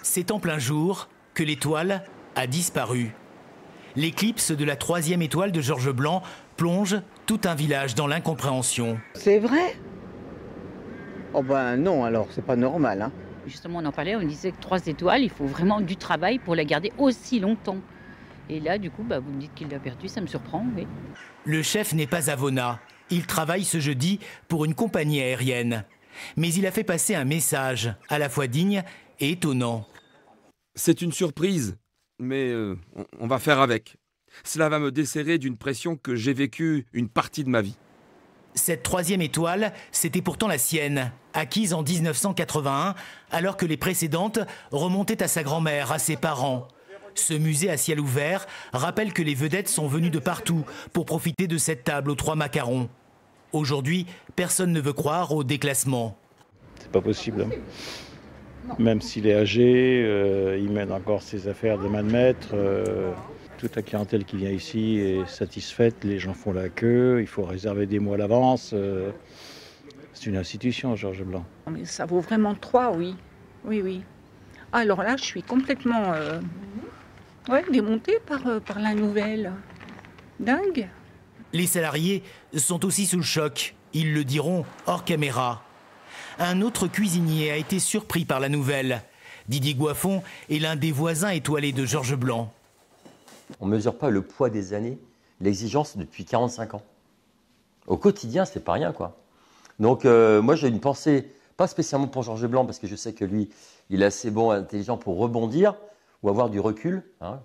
C'est en plein jour que l'étoile a disparu. L'éclipse de la 3e étoile de Georges Blanc plonge tout un village dans l'incompréhension. C'est vrai? Oh ben non, alors c'est pas normal. Hein. Justement, on en parlait, on disait que 3 étoiles, il faut vraiment du travail pour la garder aussi longtemps. Et là, du coup, vous me dites qu'il l'a perdu, ça me surprend, oui. Le chef n'est pas à Vona. Il travaille ce jeudi pour une compagnie aérienne. Mais il a fait passer un message à la fois digne et étonnant. C'est une surprise, mais on va faire avec. Cela va me desserrer d'une pression que j'ai vécue une partie de ma vie. Cette 3e étoile, c'était pourtant la sienne, acquise en 1981, alors que les précédentes remontaient à sa grand-mère, à ses parents. Ce musée à ciel ouvert rappelle que les vedettes sont venues de partout pour profiter de cette table aux 3 macarons. Aujourd'hui, personne ne veut croire au déclassement. C'est pas possible. Même s'il est âgé, il mène encore ses affaires de main de maître. Toute la clientèle qui vient ici est satisfaite, les gens font la queue, il faut réserver des mois à l'avance. C'est une institution, Georges Blanc. Mais ça vaut vraiment 3, oui. Oui, oui. Alors là, je suis complètement démontée par la nouvelle. Dingue. Les salariés sont aussi sous le choc. Ils le diront hors caméra. Un autre cuisinier a été surpris par la nouvelle. Didier Goiffon est l'un des voisins étoilés de Georges Blanc. On ne mesure pas le poids des années, l'exigence depuis 45 ans. Au quotidien, c'est pas rien, quoi. Donc moi, j'ai une pensée, pas spécialement pour Georges Blanc, parce que je sais que lui, il est assez bon, intelligent pour rebondir ou avoir du recul. Hein.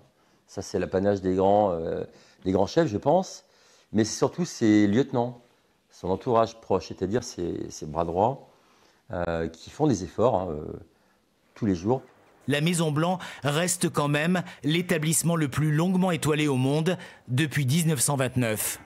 Ça, c'est l'apanage des grands chefs, je pense. Mais c'est surtout ses lieutenants, son entourage proche, c'est-à-dire ses bras droits, qui font des efforts tous les jours. La Maison Blanc reste quand même l'établissement le plus longuement étoilé au monde depuis 1929.